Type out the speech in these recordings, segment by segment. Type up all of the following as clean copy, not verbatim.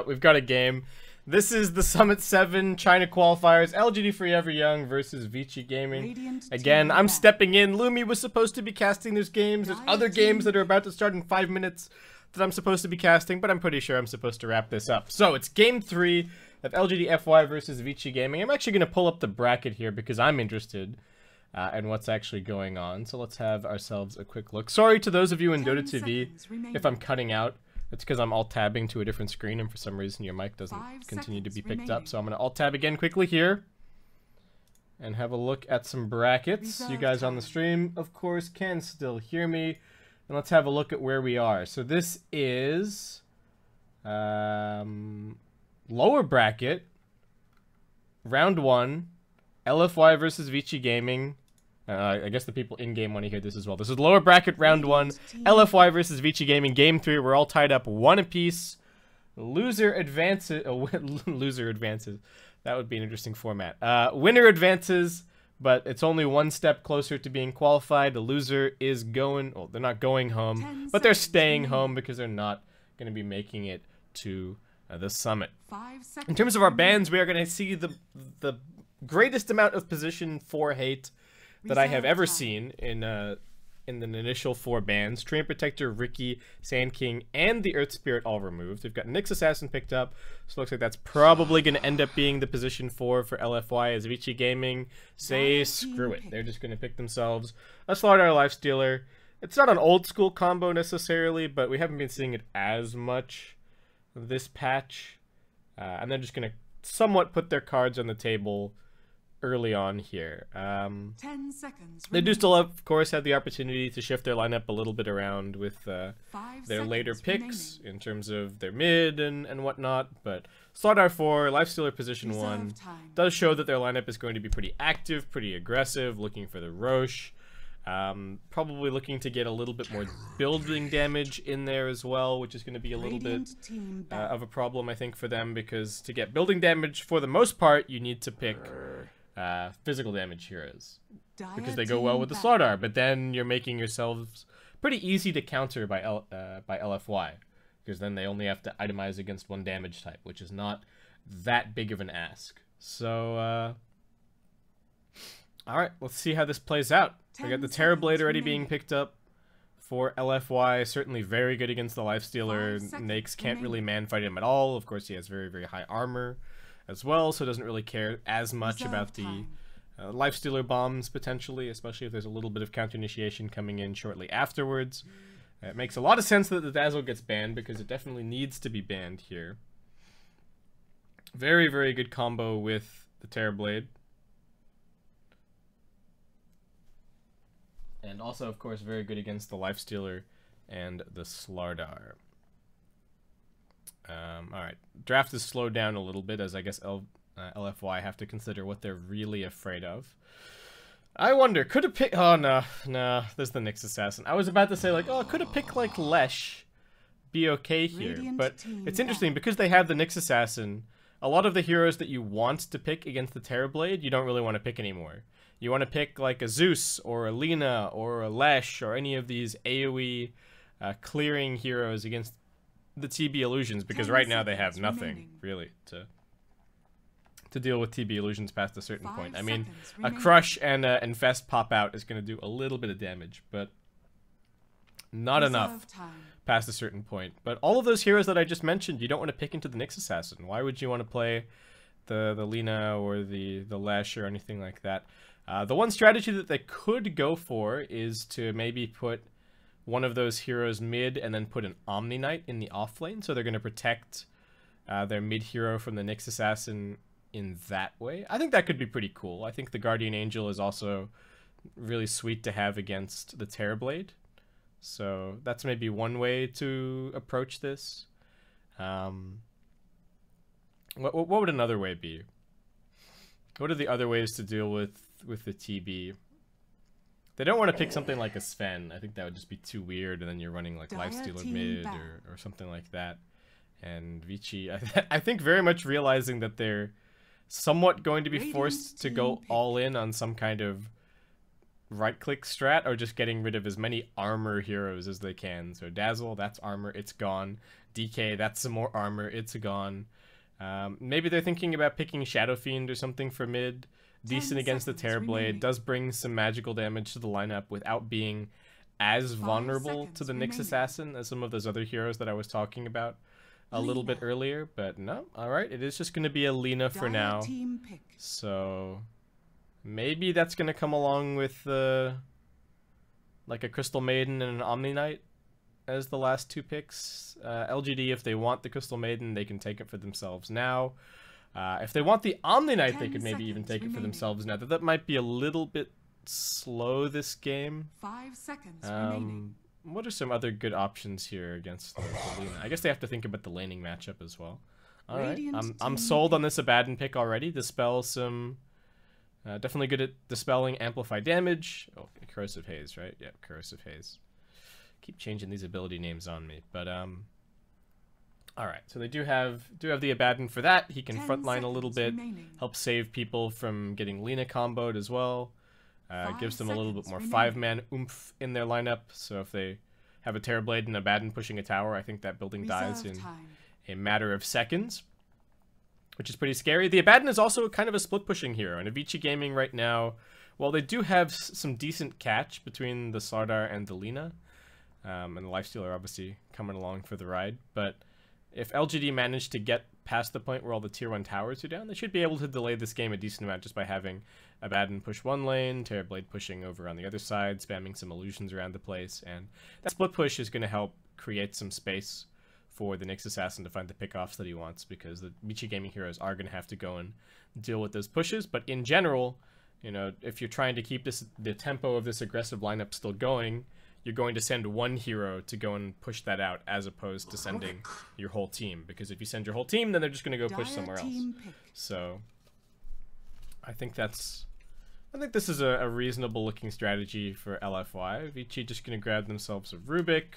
We've got a game. This is the Summit 7 China qualifiers. LGD.Forever Young versus Vici Gaming. Again, I'm stepping in. Lumi was supposed to be casting those games. There's other games that are about to start in 5 minutes that I'm supposed to be casting, but I'm pretty sure I'm supposed to wrap this up. So it's game 3 of LGD.FY versus Vici Gaming. I'm actually going to pull up the bracket here because I'm interested in what's actually going on. So let's have ourselves a quick look. Sorry to those of you in Dota TV if I'm cutting out. It's because I'm alt-tabbing to a different screen, and for some reason your mic doesn't continue to be picked up. So I'm going to alt-tab again quickly here. And have a look at some brackets. You guys on the stream, of course, can still hear me. And let's have a look at where we are. So this is... lower bracket. Round 1. LFY versus Vici Gaming. I guess the people in-game want to hear this as well. This is lower bracket round 1. LFY versus Vici Gaming. Game 3, we're all tied up 1 apiece. Loser advances. Loser advances. That would be an interesting format. Winner advances, but it's only 1 step closer to being qualified. The loser is going... Well, they're not going home, but they're staying home because they're not going to be making it to the summit. In terms of our bans, we are going to see the greatest amount of position 4 hate that I have ever seen in the initial 4 bans. Train Protector, Ricky, Sand King, and the Earth Spirit all removed. We've got Nyx Assassin picked up, so it looks like that's probably going to end up being the position 4 for LFY as Vici Gaming say screw it. They're just going to pick themselves a Slardar Lifestealer. It's not an old school combo necessarily, but we haven't been seeing it as much this patch. And they're just going to somewhat put their cards on the table early on here. 10 seconds. They do still, of course, have the opportunity to shift their lineup a little bit around with their later picks in terms of their mid and whatnot. But Slardar 4, Lifestealer position 1, does show that their lineup is going to be pretty active, pretty aggressive, looking for the Roche. Probably looking to get a little bit more building damage in there as well, which is going to be a little bit of a problem, I think, for them, because to get building damage, for the most part, you need to pick physical damage heroes, because they go well with the Slardar, but then you're making yourselves pretty easy to counter by LFY, because then they only have to itemize against 1 damage type, which is not that big of an ask. So, alright, let's see how this plays out. We got the Terrorblade already being picked up for LFY, certainly very good against the Lifestealer. Nyx can't really man-fight him at all. Of course, he has very, very high armor as well, so doesn't really care as much about the Lifestealer bombs, potentially, especially if there's a little bit of counter-initiation coming in shortly afterwards. It makes a lot of sense that the Dazzle gets banned, because it definitely needs to be banned here. Very, very good combo with the Terrorblade. And also, of course, very good against the Lifestealer and the Slardar. Alright, draft is slowed down a little bit, as I guess LFY have to consider what they're really afraid of. I wonder, could a pick... Oh, no, there's the Nyx Assassin. I was about to say, like, oh, could a pick like Lesh be okay here? But it's interesting, because they have the Nyx Assassin, a lot of the heroes that you want to pick against the Terrorblade, you don't really want to pick anymore. You want to pick, like, a Zeus, or a Lina, or a Lesh, or any of these AoE clearing heroes against the TB illusions, because right now they have nothing really to deal with TB illusions past a certain point. I mean, a Crush and Infest pop out is going to do a little bit of damage, but not enough past a certain point. But all of those heroes that I just mentioned, you don't want to pick into the Nyx Assassin. Why would you want to play the Lina or the Lash or anything like that? The one strategy that they could go for is to maybe put one of those heroes mid and then put an Omni Knight in the off lane, so they're going to protect their mid hero from the Nyx Assassin in that way. I think that could be pretty cool. I think the Guardian Angel is also really sweet to have against the Terrorblade, so that's maybe one way to approach this. What would another way be? What are the other ways to deal with the TB? They don't want to pick something like a Sven. I think that would just be too weird, and then you're running like Lifestealer mid or something like that. And Vici, I think very much realizing that they're somewhat going to be forced to go all in on some kind of right-click strat or just getting rid of as many armor heroes as they can. So Dazzle, that's armor, it's gone. DK, that's some more armor, it's gone. Maybe they're thinking about picking Shadow Fiend or something for mid. Decent against the Terrorblade, does bring some magical damage to the lineup without being as vulnerable to the Nyx Assassin as some of those other heroes that I was talking about a little bit earlier. But no, alright, it is just going to be a Lina for now. So maybe that's going to come along with like a Crystal Maiden and an Omni Knight as the last two picks. LGD, if they want the Crystal Maiden, they can take it for themselves now. If they want the Omni Knight, they could maybe even take it for themselves now. That might be a little bit slow this game. 5 seconds remaining. What are some other good options here against the Lina? I guess they have to think about the laning matchup as well. Alright, I'm sold on this Abaddon pick already. Dispel some... definitely good at dispelling amplify damage. Oh, Corrosive Haze, right? Yeah, Corrosive Haze. Keep changing these ability names on me, but alright, so they do have the Abaddon for that. He can frontline a little bit, help save people from getting Lina comboed as well. Gives them a little bit more 5-man oomph in their lineup, so if they have a Terrorblade and Abaddon pushing a tower, I think that building dies in a matter of seconds, which is pretty scary. The Abaddon is also kind of a split-pushing hero, and Avicii Gaming right now, while they do have some decent catch between the Slardar and the Lina, and the Lifestealer obviously coming along for the ride, but if LGD managed to get past the point where all the tier 1 towers are down, they should be able to delay this game a decent amount just by having Abaddon push one lane, Terrorblade pushing over on the other side, spamming some illusions around the place, and that split push is going to help create some space for the Nyx Assassin to find the pickoffs that he wants, because the Avicii Gaming heroes are going to have to go and deal with those pushes. But in general, you know, if you're trying to keep the tempo of this aggressive lineup still going, you're going to send one hero to go and push that out, as opposed to sending your whole team. Because if you send your whole team, then they're just going to go push somewhere else. So I think this is a reasonable looking strategy for LFY. Avicii just going to grab themselves a Rubik,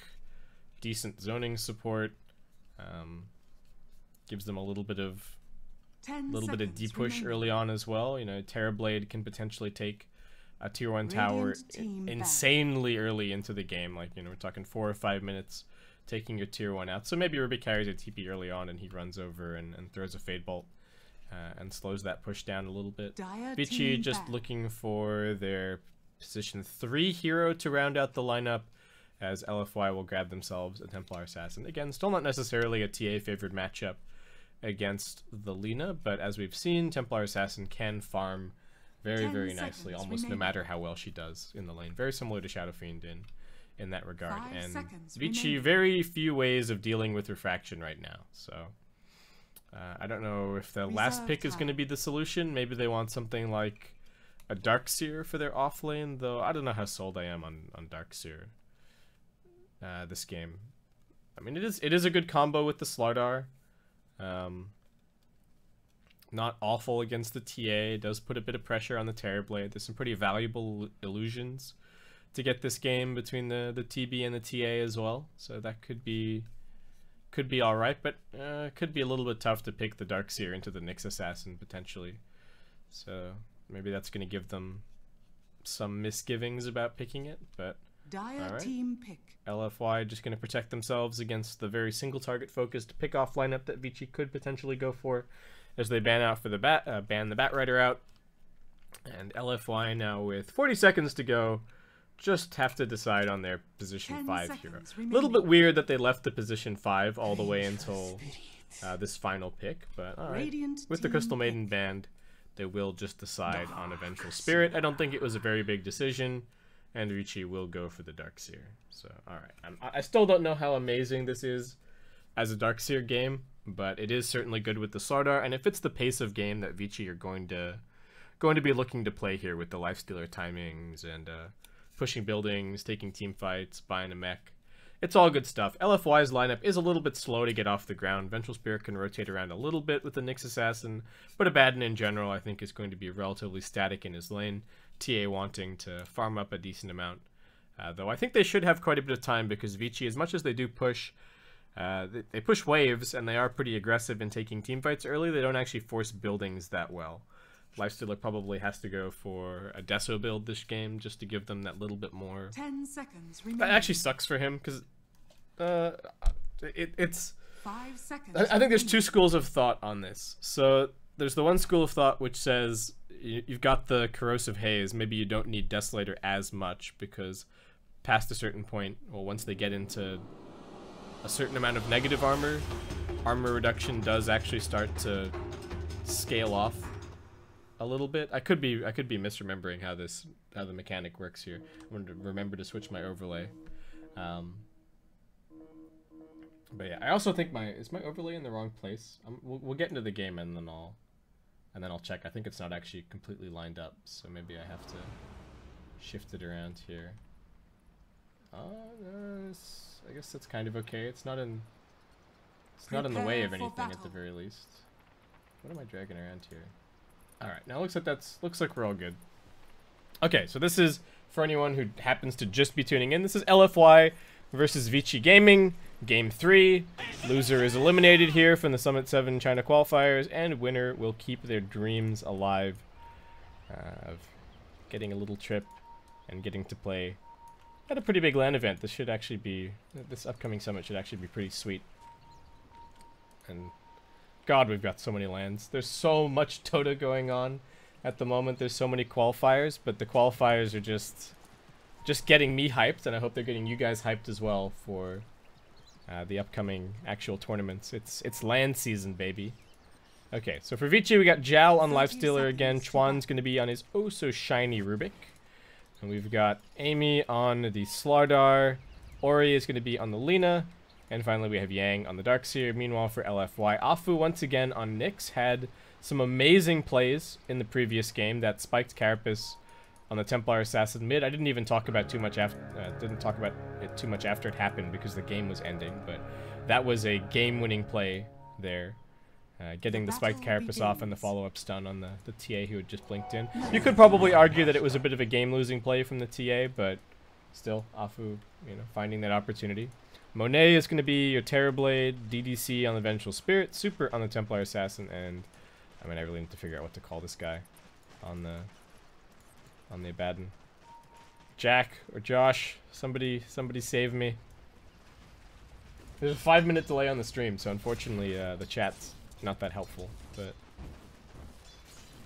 decent zoning support, gives them a little bit of deep push early on as well. You know, Terrorblade can potentially take a tier 1 tower insanely early into the game. Like, you know, we're talking 4 or 5 minutes taking your tier 1 out. So maybe Rubik carries a TP early on and he runs over and throws a Fade Bolt and slows that push down a little bit. Avicii just looking for their position 3 hero to round out the lineup, as LFY will grab themselves a Templar Assassin. Again, still not necessarily a TA favored matchup against the Lina, but as we've seen, Templar Assassin can farm very, very nicely, almost no matter how well she does in the lane. Very similar to Shadow Fiend in that regard. And Avicii, very few ways of dealing with Refraction right now. So I don't know if the last pick is going to be the solution. Maybe they want something like a Darkseer for their off lane, though I don't know how sold I am on Darkseer this game. I mean, it is a good combo with the Slardar. Not awful against the TA. It does put a bit of pressure on the Terrorblade. There's some pretty valuable illusions to get this game between the TB and the TA as well. So that could be alright, but could be a little bit tough to pick the Darkseer into the Nyx Assassin potentially. So maybe that's going to give them some misgivings about picking it, but alright. Team pick. LFY just going to protect themselves against the very single target focused pick-off lineup that Avicii could potentially go for, as they ban the Bat Rider out. And LFY now with 40 seconds to go just have to decide on their position 5 hero. A little bit weird that they left the position 5 all the way until this final pick, but alright. With the Crystal Maiden banned, they will just decide on a Vengeful Spirit. I don't think it was a very big decision, and Avicii will go for the Darkseer. So alright, I still don't know how amazing this is as a Darkseer game, but it is certainly good with the Slardar, and it fits the pace of game that Avicii are going to be looking to play here with the Lifestealer timings and pushing buildings, taking team fights, buying a mech. It's all good stuff. LFY's lineup is a little bit slow to get off the ground. Vengeful Spirit can rotate around a little bit with the Nyx Assassin, but Abaddon in general I think is going to be relatively static in his lane. TA wanting to farm up a decent amount. Though I think they should have quite a bit of time, because Avicii, as much as they do push, they push waves and they are pretty aggressive in taking team fights early, they don't actually force buildings that well. Lifestealer probably has to go for a Deso build this game just to give them that little bit more. 10 seconds remaining. That actually sucks for him because it's 5 seconds. I think there's two schools of thought on this. So there's the one school of thought which says you've got the corrosive haze. Maybe you don't need Desolator as much because past a certain point, well, once they get into a certain amount of negative armor reduction does actually start to scale off a little bit. I could be misremembering how the mechanic works here. I wanted to remember to switch my overlay. But yeah, I also think is my overlay in the wrong place? We'll get into the game and then I'll check. I think it's not actually completely lined up, so maybe I have to shift it around here. I guess that's kind of okay. It's not in the way of anything at the very least. What am I dragging around here? All right, now looks like we're all good. Okay, so this is for anyone who happens to just be tuning in. This is LFY versus Vici Gaming, Game 3. Loser is eliminated here from the Summit 7 China qualifiers, and winner will keep their dreams alive of getting a little trip and getting to play at a pretty big LAN event. This upcoming summit should actually be pretty sweet. And God, we've got so many LANs. There's so much Dota going on at the moment. There's so many qualifiers, but the qualifiers are just getting me hyped, and I hope they're getting you guys hyped as well for the upcoming actual tournaments. It's LAN season, baby. Okay, so for Vici, we got Jal on Lifestealer again. Chuan's going to be on his oh-so-shiny Rubik. And we've got Amy on the Slardar. Ori is going to be on the Lina. And finally, we have Yang on the Darkseer. Meanwhile, for LFY, Afu once again on Nyx had some amazing plays in the previous game. That spiked Carapace on the Templar Assassin mid. I didn't even talk about too much after it happened because the game was ending. But that was a game-winning play there. Getting the spiked Carapace off and the follow-up stun on the TA who had just blinked in. You could probably argue that it was a bit of a game-losing play from the TA, but still, Afu, finding that opportunity. Monet is going to be your Terrorblade, DDC on the Vengeful Spirit, Super on the Templar Assassin, and I really need to figure out what to call this guy on the Abaddon. Jack or Josh, somebody save me. There's a 5-minute delay on the stream, so unfortunately the chat's not that helpful, but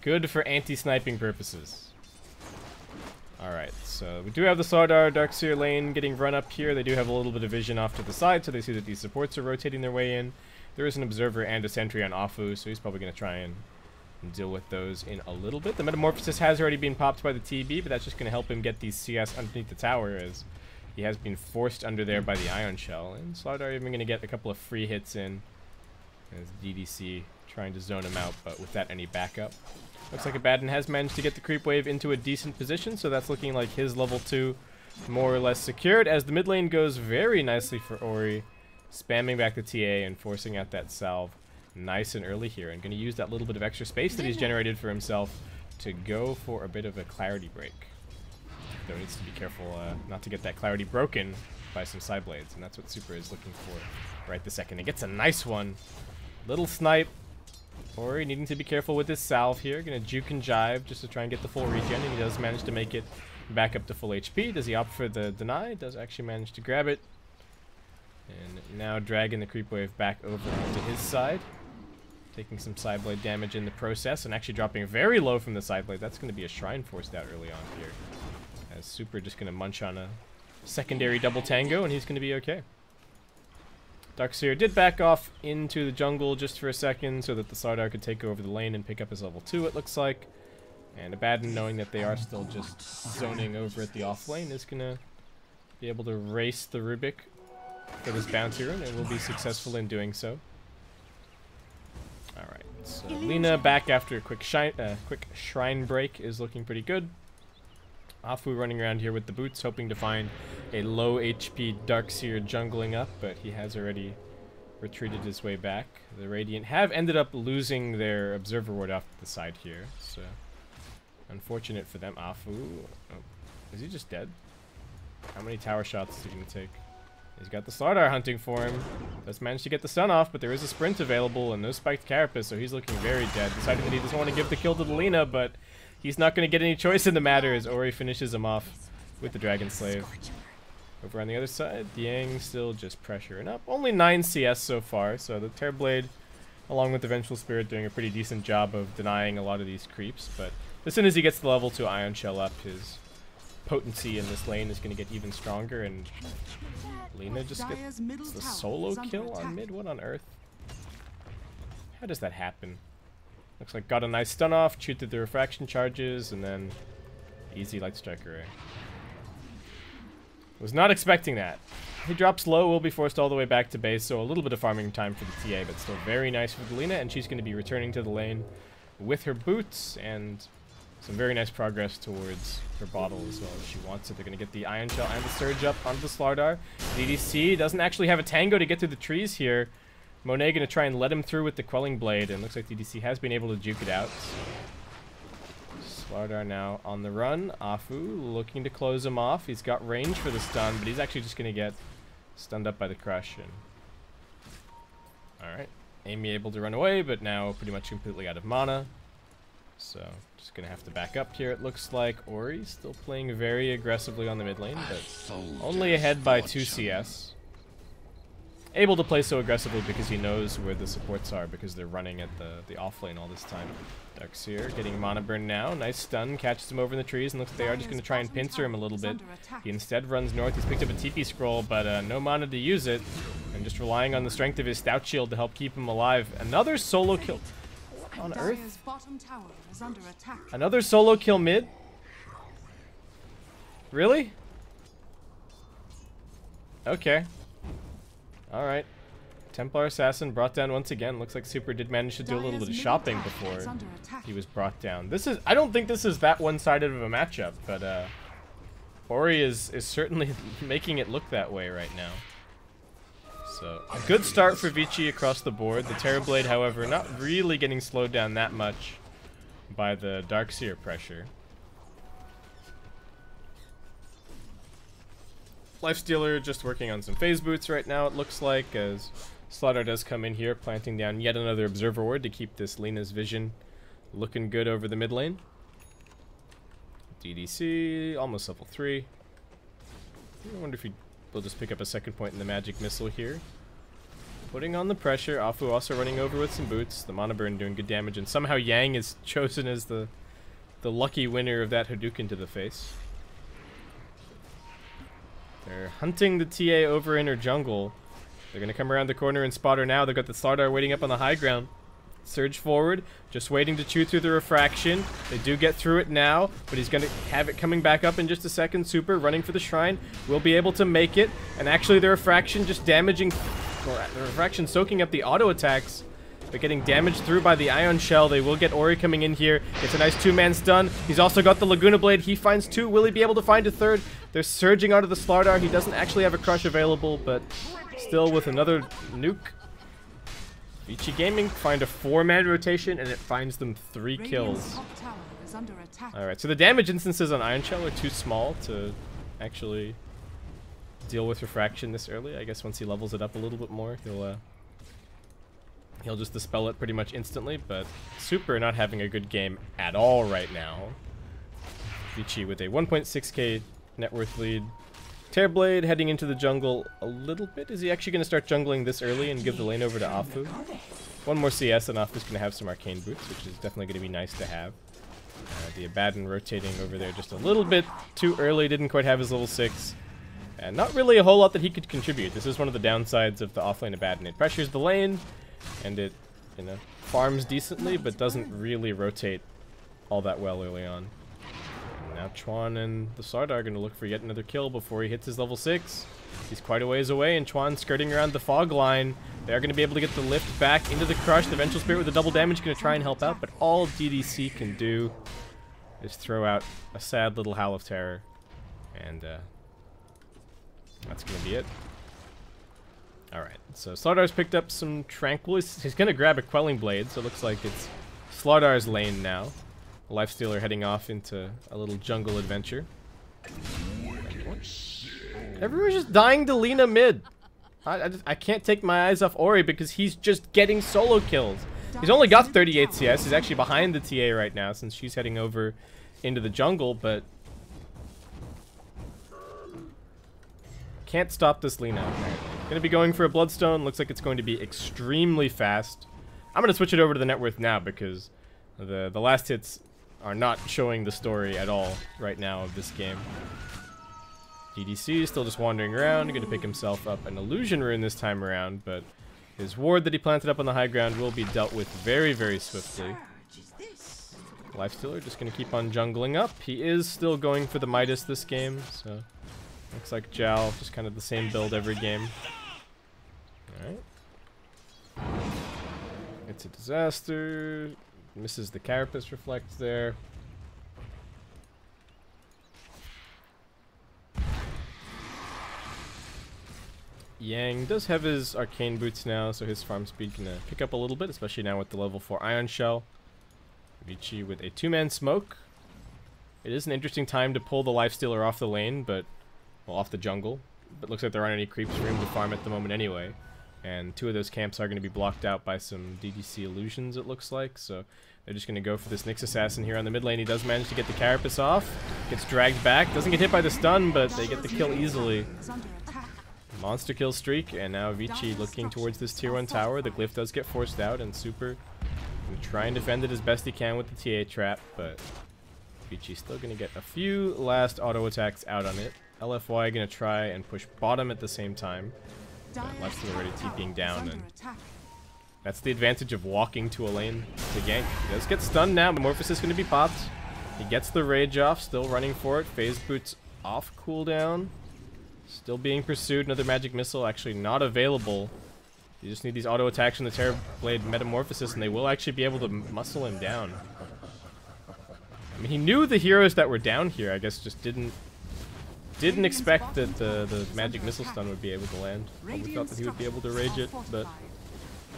good for anti-sniping purposes. Alright, so we do have the Slardar Darkseer lane getting run up here. They do have a little bit of vision off to the side, so they see that these supports are rotating their way in. There is an Observer and a Sentry on Afu, so he's probably going to try and deal with those in a little bit. The Metamorphosis has already been popped by the TB, but that's just going to help him get these CS underneath the tower, as he has been forced under there by the Ion Shell. And Slardar even going to get a couple of free hits in, as DDC trying to zone him out, but without any backup. Looks like Abaddon has managed to get the creep wave into a decent position, so that's looking like his level 2 more or less secured, as the mid lane goes very nicely for Ori, spamming back the TA and forcing out that salve nice and early here, and going to use that little bit of extra space that he's generated for himself to go for a bit of a clarity break. Though he needs to be careful not to get that clarity broken by some side blades, and that's what Super is looking for right this second. He gets a nice one. Little snipe. Ori needing to be careful with his salve here. Gonna juke and jive just to try and get the full regen, and he does manage to make it back up to full HP. Does he opt for the deny? Does actually manage to grab it. And now dragging the creep wave back over to his side. Taking some side blade damage in the process, and actually dropping very low from the side blade. That's going to be a Shrine forced out early on here. As Super just going to munch on a secondary double tango, and he's going to be okay. Darkseer did back off into the jungle just for a second so that the Slardar could take over the lane and pick up his level 2, it looks like. And Abaddon, knowing that they are still just zoning over at the off lane, is going to be able to race the Rubik for this bounty rune, and will be successful in doing so. Alright, so Lina back after a quick shrine break is looking pretty good. Afu running around here with the boots, hoping to find a low HP Darkseer jungling up, but he has already retreated his way back. The Radiant have ended up losing their Observer Ward off to the side here, so unfortunate for them. Afu, oh, is he just dead? How many tower shots is he going to take? He's got the Slardar hunting for him. Does manage to get the stun off, but there is a sprint available and no spiked Carapace, so he's looking very dead. Deciding that he doesn't want to give the kill to the Lina, but he's not going to get any choice in the matter as Ori finishes him off with the Dragon Slave. Over on the other side, Yang still just pressuring up. Only 9 CS so far, so the Terrorblade, along with the Vengeful Spirit, doing a pretty decent job of denying a lot of these creeps, but as soon as he gets the level 2 Ion Shell up, his potency in this lane is going to get even stronger, and Lina just gets the solo kill on mid. What on earth? How does that happen? Looks like got a nice stun off, chewed through the refraction charges, and then easy light strike array. Was not expecting that. He drops low, will be forced all the way back to base, so a little bit of farming time for the TA, but still very nice for Lina, and she's going to be returning to the lane with her boots and some very nice progress towards her bottle as well as she wants it. They're going to get the Ion Shell and the Surge up onto the Slardar. DDC doesn't actually have a tango to get through the trees here. Monet going to try and let him through with the Quelling Blade, and looks like DDC has been able to juke it out. Slardar now on the run. Afu looking to close him off. He's got range for the stun, but he's actually just going to get stunned up by the crush. Alright. Amy able to run away, but now pretty much completely out of mana. So, just going to have to back up here, it looks like. Ori still playing very aggressively on the mid lane, but only ahead by 2 CS. Able to play so aggressively because he knows where the supports are, because they're running at the off lane all this time. Darkseer getting mana burn now. Nice stun, catches him over in the trees, and looks like they are just going to try and pincer him a little bit. He instead runs north. He's picked up a TP scroll, but no mana to use it, and just relying on the strength of his stout shield to help keep him alive. Another solo kill. What on earth? Another solo kill mid? Really? Okay. Alright. Templar Assassin brought down once again. Looks like Super did manage to do a little bit of shopping before he was brought down. I don't think this is that one-sided of a matchup, but Ori is certainly making it look that way right now. So, a good start for Vici across the board. The Terrorblade, however, not really getting slowed down that much by the Darkseer pressure. Lifestealer just working on some phase boots right now, it looks like, as Slaughter does come in here, planting down yet another Observer Ward to keep this Lina's vision looking good over the mid lane. DDC, almost level 3. I wonder if we'll just pick up a second point in the Magic Missile here. Putting on the pressure, Afu also running over with some boots, the Mana Burn doing good damage, and somehow Yang is chosen as the lucky winner of that Hadouken to the face. They're hunting the TA over in her jungle. They're going to come around the corner and spot her now. They've got the Slardar waiting up on the high ground. Surge forward, just waiting to chew through the refraction. They do get through it now, but he's going to have it coming back up in just a second. Super running for the shrine. Will be able to make it. And actually the refraction just damaging, well, the refraction soaking up the auto attacks, but getting damaged through by the Ion Shell. They will get Ori coming in here. Gets a nice 2-man stun. He's also got the Laguna Blade. He finds 2. Will he be able to find a 3rd? They're surging onto the Slardar. He doesn't actually have a crush available, but still with another nuke. Vici Gaming find a 4-man rotation, and it finds them 3 kills. Alright, so the damage instances on Ion Shell are too small to actually deal with refraction this early. I guess once he levels it up a little bit more, he'll just dispel it pretty much instantly, but Super not having a good game at all right now. Vici with a 1.6k net worth lead. Terrorblade heading into the jungle a little bit. Is he actually going to start jungling this early and give the lane over to Afu? One more CS and Afu's going to have some arcane boots, which is definitely going to be nice to have. The Abaddon rotating over there just a little bit too early, didn't quite have his level 6. And not really a whole lot that he could contribute. This is one of the downsides of the offlane Abaddon. It pressures the lane, and it, farms decently, but doesn't really rotate all that well early on. Now Chuan and the Slardar are going to look for yet another kill before he hits his level 6. He's quite a ways away, and Chuan skirting around the fog line. They're going to be able to get the lift back into the crush. The Vengeful Spirit with the double damage going to try and help out, but all DDC can do is throw out a sad little howl of terror. And that's going to be it. Alright, so Slardar's picked up some Tranquil. He's going to grab a Quelling Blade, so it looks like it's Slardar's lane now. Lifestealer heading off into a little jungle adventure. Everyone's just dying to Lina mid. I can't take my eyes off Ori because he's just getting solo kills. He's only got 38 CS. He's actually behind the TA right now since she's heading over into the jungle, but can't stop this Lina. Gonna be going for a Bloodstone. Looks like it's going to be extremely fast. I'm gonna switch it over to the net worth now because the last hits are not showing the story at all right now of this game. GDC is still just wandering around. He's gonna pick himself up an illusion rune this time around, but his ward that he planted up on the high ground will be dealt with very, very swiftly. Lifestealer just gonna keep on jungling up. He is still going for the Midas this game, so looks like Jal just kind of the same build every game. Alright. It's a disaster. Misses the Carapace Reflect there. Yang does have his Arcane Boots now, so his farm speed can pick up a little bit, especially now with the level 4 Ion Shell. Vici with a 2-man smoke. It is an interesting time to pull the Lifestealer off the lane, but, well, off the jungle. But looks like there aren't any creeps for him to farm at the moment anyway. And 2 of those camps are going to be blocked out by some DDC illusions, it looks like. So they're just going to go for this Nyx Assassin here on the mid lane. He does manage to get the Carapace off. Gets dragged back. Doesn't get hit by the stun, but they get the kill easily. Monster kill streak, and now Vici looking towards this tier 1 tower. The glyph does get forced out, and Super gonna try and defend it as best he can with the TA trap, but Vici's still going to get a few last auto attacks out on it. LFY going to try and push bottom at the same time. Lifesteal already TPing down, and that's the advantage of walking to a lane to gank. He does get stunned now. Metamorphosis is going to be popped. He gets the rage off, still running for it. Phase boots off cooldown. Still being pursued. Another magic missile actually not available. You just need these auto attacks from the Terrorblade Metamorphosis, and they will actually be able to muscle him down. I mean, he knew the heroes that were down here. I guess just didn't expect that the magic missile stun would be able to land. Probably thought that he would be able to rage it, but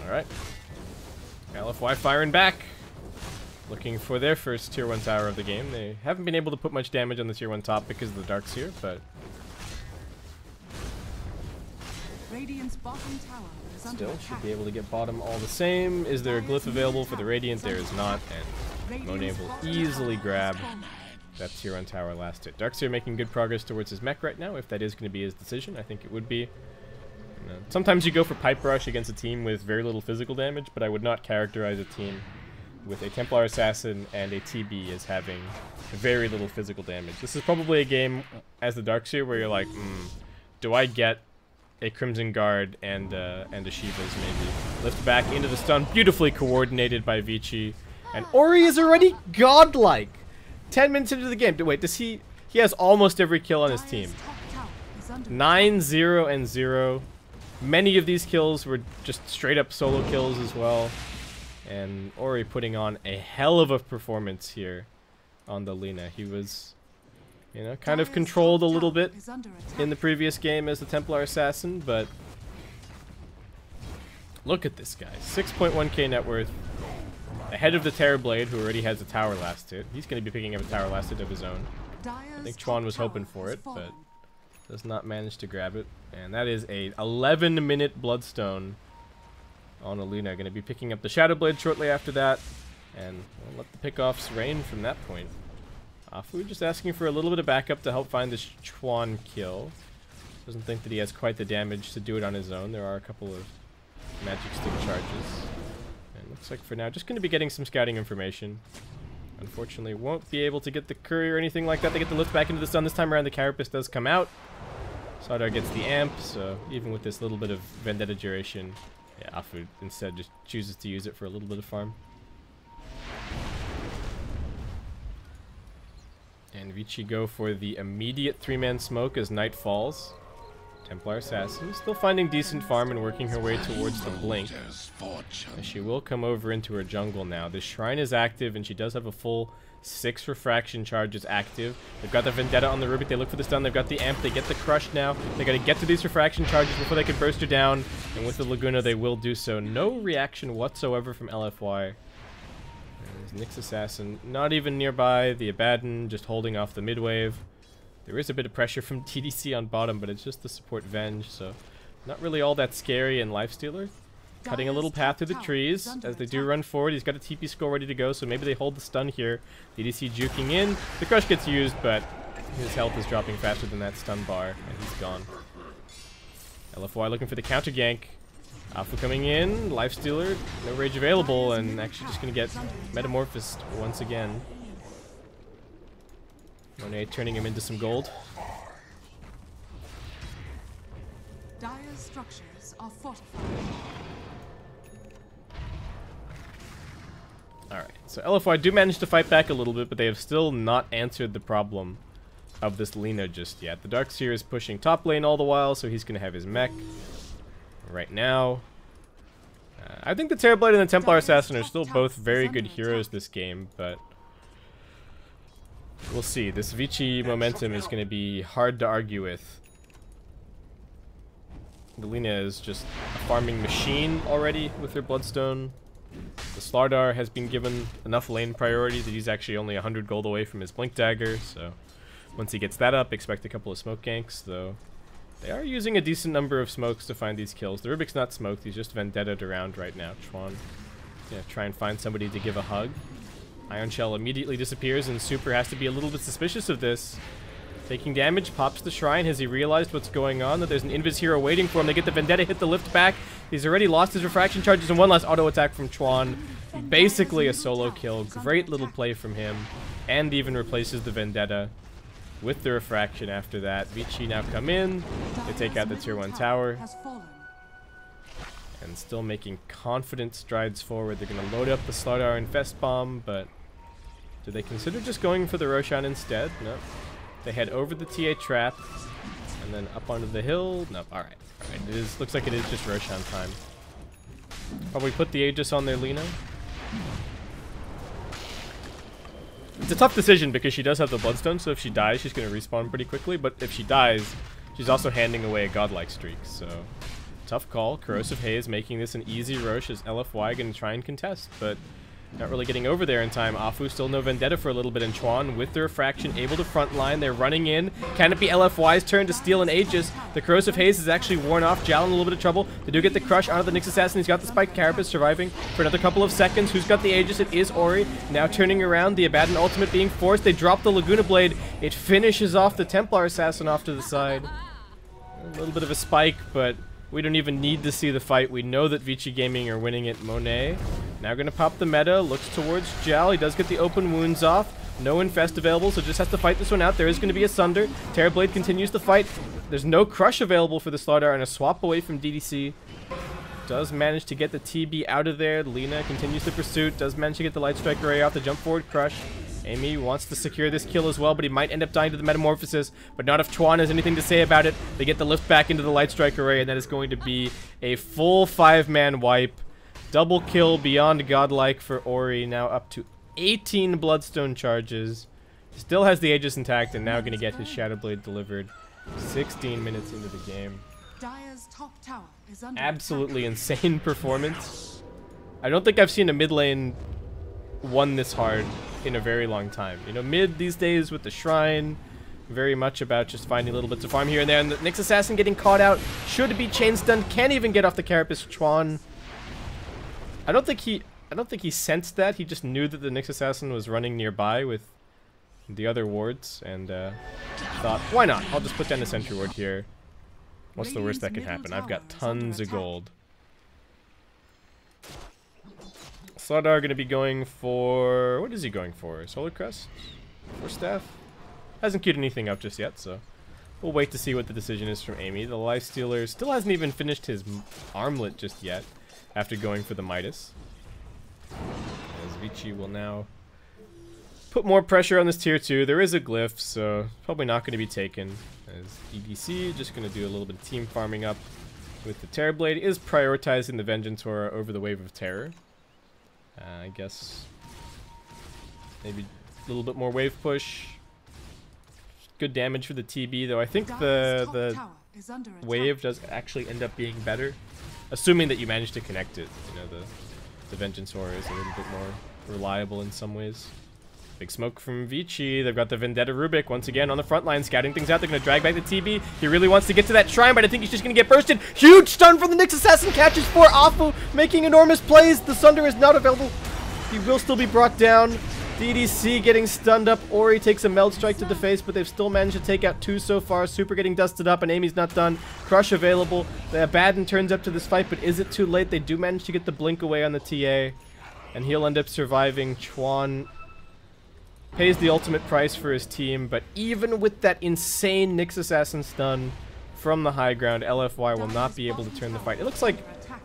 alright. LFY firing back. Looking for their first tier 1 tower of the game. They haven't been able to put much damage on the tier 1 top because of the darks here, but still should be able to get bottom all the same. Is there a glyph available for the Radiant? There is not, and Monet will easily grab that tier 1 tower last hit. Darkseer making good progress towards his mech right now. If that is going to be his decision, I think it would be. Sometimes you go for Pipe Rush against a team with very little physical damage, but I would not characterize a team with a Templar Assassin and a TB as having very little physical damage. This is probably a game as the Darkseer where you're like, do I get a Crimson Guard and a Shiva's maybe? Lift back into the stun, beautifully coordinated by Vici. And Ori is already godlike. 10 minutes into the game. Wait, does he has almost every kill on his team. 9, 0, and 0. Many of these kills were just straight up solo kills as well. And Ori putting on a hell of a performance here on the Lina. He was, you know, kind of controlled a little bit in the previous game as the Templar Assassin, but look at this guy. 6.1k net worth. Ahead of the Terrorblade, who already has a tower last hit. He's going to be picking up a tower last hit of his own. I think Chuan was hoping for it, but does not manage to grab it. And that is a 11-minute Bloodstone on Alina. Going to be picking up the Shadowblade shortly after that. And we'll let the pickoffs rain from that point. Afu just asking for a little bit of backup to help find this Chuan kill. Doesn't think that he has quite the damage to do it on his own. There are a couple of magic stick charges. And looks like for now just going to be getting some scouting information. Unfortunately won't be able to get the curry or anything like that. They get the lift back into the stun. This time around the Carapace does come out. Sardar gets the amp, so even with this little bit of Vendetta duration, yeah, Afu instead just chooses to use it for a little bit of farm. And Vici go for the immediate 3-man smoke as night falls. Templar Assassin still finding decent farm and working her way towards the blink. And she will come over into her jungle now. The shrine is active and she does have a full 6 refraction charges active. They've got the Vendetta on the Rubik. They look for the stun. They've got the amp. They get the crush now. They got to get to these refraction charges before they can burst her down. And with the Laguna, they will do so. No reaction whatsoever from LFY. There's Nyx Assassin not even nearby. The Abaddon just holding off the mid wave. There is a bit of pressure from TDC on bottom, but it's just the support Venge, so not really all that scary. And Lifestealer cutting a little path through the trees as they do run forward. He's got a TP skull ready to go, so maybe they hold the stun here. TDC juking in. The crush gets used, but his health is dropping faster than that stun bar, and he's gone. LFY looking for the counter gank. Alpha coming in. Lifestealer, no rage available, and actually just going to get metamorphosed once again. Monet turning him into some gold. Dire's structures are fortified. Alright, so LFY do manage to fight back a little bit, but they have still not answered the problem of this Lina just yet. The Darkseer is pushing top lane all the while, so he's going to have his mech right now. I think the Terrorblade and the Templar Assassin are still both very good heroes this game, but we'll see. This Vici momentum is going to be hard to argue with. The Lina is just a farming machine already with her Bloodstone. The Slardar has been given enough lane priority that he's actually only 100 gold away from his Blink Dagger, so once he gets that up, expect a couple of smoke ganks, though they are using a decent number of smokes to find these kills. The Rubik's not smoked, he's just Vendetta'd around right now. Chuan gonna try and find somebody to give a hug. Ion Shell immediately disappears, and Super has to be a little bit suspicious of this. Taking damage, pops the Shrine. Has he realized what's going on? That there's an Invis hero waiting for him. They get the Vendetta, hit the lift back. He's already lost his refraction charges, and one last auto attack from Chuan. Basically a solo kill. Great little play from him. And even replaces the Vendetta with the refraction after that. Vici now come in. They take out the tier 1 tower. And still making confident strides forward. They're going to load up the Slardar Infest Bomb, but do they consider just going for the Roshan instead? No. They head over the TA trap, and then up onto the hill. No, alright. Alright, it is, looks like it is just Roshan time. Probably put the Aegis on their Lina. It's a tough decision because she does have the Bloodstone, so if she dies, she's going to respawn pretty quickly. But if she dies, she's also handing away a godlike streak, so tough call. Corrosive Haze making this an easy Rosh as LFY going to try and contest, but not really getting over there in time. Afu still no Vendetta for a little bit, and Chuan with the refraction able to frontline. They're running in. Can it be LFY's turn to steal an Aegis? The Corrosive Haze is actually worn off. Jalen in a little bit of trouble. They do get the crush onto the Nyx Assassin. He's got the Spike Carapace surviving for another couple of seconds. Who's got the Aegis? It is Ori. Now turning around. The Abaddon ultimate being forced. They drop the Laguna Blade. It finishes off the Templar Assassin off to the side. A little bit of a spike, but we don't even need to see the fight. We know that Vici Gaming are winning it. Monet now going to pop the meta. Looks towards Jal. He does get the open wounds off. No Infest available, so just has to fight this one out. There is going to be a Sunder. Terrorblade continues to fight. There's no crush available for the Slardar, and a swap away from DDC. Does manage to get the TB out of there. Lina continues the pursuit. Does manage to get the Light Strike Array off the jump forward crush. Amy wants to secure this kill as well, but he might end up dying to the Metamorphosis, but not if Chuan has anything to say about it. They get the lift back into the Light Strike Array, and that is going to be a full 5-man wipe. Double kill beyond godlike for Ori, now up to 18 Bloodstone charges. Still has the Aegis intact, and now going to get his Shadow Blade delivered 16 minutes into the game. Dire's top tower is under Absolutely insane performance. I don't think I've seen a mid lane won this hard in a very long time. You know, mid these days with the Shrine, very much about just finding little bits of farm here and there. And the Nyx Assassin getting caught out. Should be chain stunned. Can't even get off the Carapace. Chuan. I don't think he sensed that. He just knew that the Nyx Assassin was running nearby with the other wards, and thought, why not? I'll just put down the sentry ward here. What's the worst that could happen? I've got tons of gold. Slardar going to be going for... What is he going for? Solar Crest? Or Staff? Hasn't queued anything up just yet, so we'll wait to see what the decision is from Amy. The Lifestealer still hasn't even finished his armlet just yet after going for the Midas. As Vici will now put more pressure on this tier 2. There is a glyph, so probably not going to be taken. As EDC just going to do a little bit of team farming up with the Terrorblade. Is prioritizing the Vengeance Aura over the Wave of Terror. I guess maybe a little bit more wave push. Good damage for the TB, though. I think the wave does actually end up being better, assuming that you manage to connect it. You know, the Vengeance Aura is a little bit more reliable in some ways. Big smoke from Vici. They've got the Vendetta Rubik once again on the front line, scouting things out. They're going to drag back the TB. He really wants to get to that shrine, but I think he's just going to get bursted. Huge stun from the Nyx Assassin, catches for Afu, making enormous plays. The Sunder is not available. He will still be brought down. DDC getting stunned up. Ori takes a meld strike to the face, but they've still managed to take out 2 so far. Super getting dusted up, and Amy's not done. Crush available. The Abaddon turns up to this fight, but is it too late? They do manage to get the blink away on the TA, and he'll end up surviving. Chuan pays the ultimate price for his team, but even with that insane Nyx Assassin stun from the high ground, LFY will not be able to turn the fight. It looks like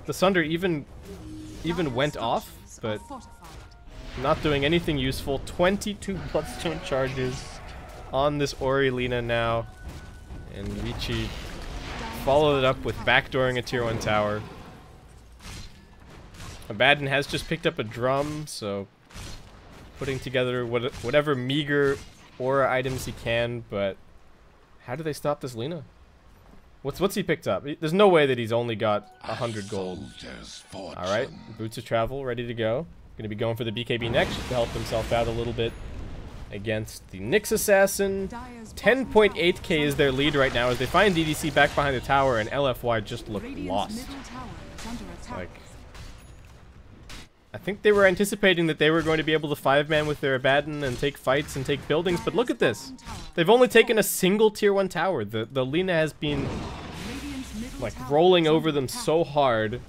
the Sunder even went off, but not doing anything useful. 22 bloodstone charges on this Ori Lina now, and Vici followed it up with backdooring a tier 1 tower. Abaddon has just picked up a drum, so putting together whatever meager aura items he can, but how do they stop this Lina? What's he picked up? There's no way that he's only got 100 gold. Alright, Boots of Travel ready to go. Gonna be going for the BKB next just to help himself out a little bit against the Nyx Assassin. 10.8k is their lead right now as they find DDC back behind the tower, and LFY just look lost. Like, I think they were anticipating that they were going to be able to 5-man with their Abaddon and take fights and take buildings, but look at this. They've only taken a single tier 1 tower. The Lina has been like rolling over them so hard.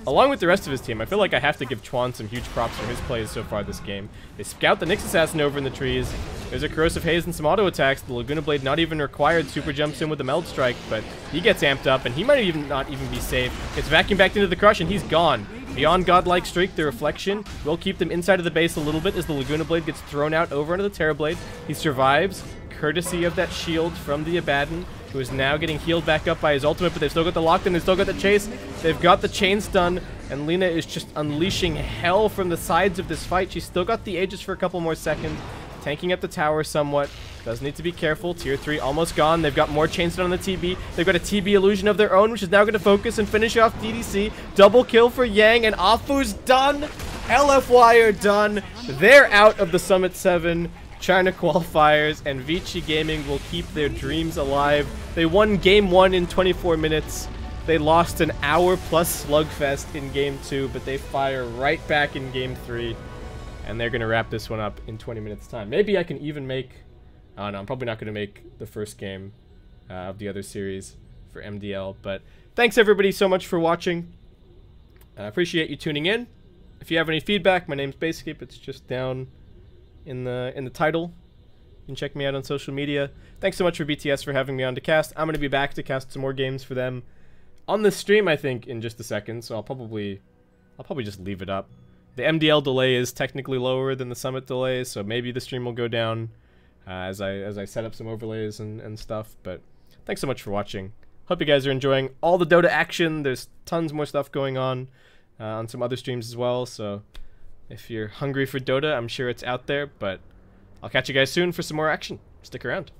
Along with the rest of his team, I feel like I have to give Chuan some huge props for his plays so far this game. They scout the Nyx Assassin over in the trees. There's a Corrosive Haze and some auto attacks. The Laguna Blade not even required. Super jumps in with the Meld Strike, but he gets amped up, and he might not even be safe. Gets vacuumed back into the Crush, and he's gone. Beyond Godlike Streak, the Reflection will keep them inside of the base a little bit as the Laguna Blade gets thrown out over into the Terra Blade. He survives, courtesy of that shield from the Abaddon, who is now getting healed back up by his ultimate, but they've still got the lockdown, they've still got the chase, they've got the chain stun, and Lina is just unleashing hell from the sides of this fight. She's still got the Aegis for a couple more seconds, tanking up the tower somewhat. Does need to be careful. Tier 3 almost gone. They've got more chain stun on the TB. They've got a TB illusion of their own, which is now going to focus and finish off DDC. Double kill for Yang, and Afu's done. LFY are done. They're out of the Summit 7 China qualifiers, and Vici Gaming will keep their dreams alive. They won Game 1 in 24 minutes. They lost an hour-plus slugfest in Game 2, but they fire right back in Game 3, and they're going to wrap this one up in 20 minutes' time. Maybe I can even make... Oh, no, I'm probably not going to make the first game of the other series for MDL, but thanks everybody so much for watching. I appreciate you tuning in. If you have any feedback, my name's Basecape. It's just down in the title. You can check me out on social media. Thanks so much for BTS for having me on to cast. I'm going to be back to cast some more games for them on the stream, I think, in just a second, so I'll probably just leave it up. The MDL delay is technically lower than the Summit delay, so maybe the stream will go down as I set up some overlays and stuff. But thanks so much for watching. Hope you guys are enjoying all the Dota action. There's tons more stuff going on some other streams as well, so if you're hungry for Dota, I'm sure it's out there, but I'll catch you guys soon for some more action. Stick around.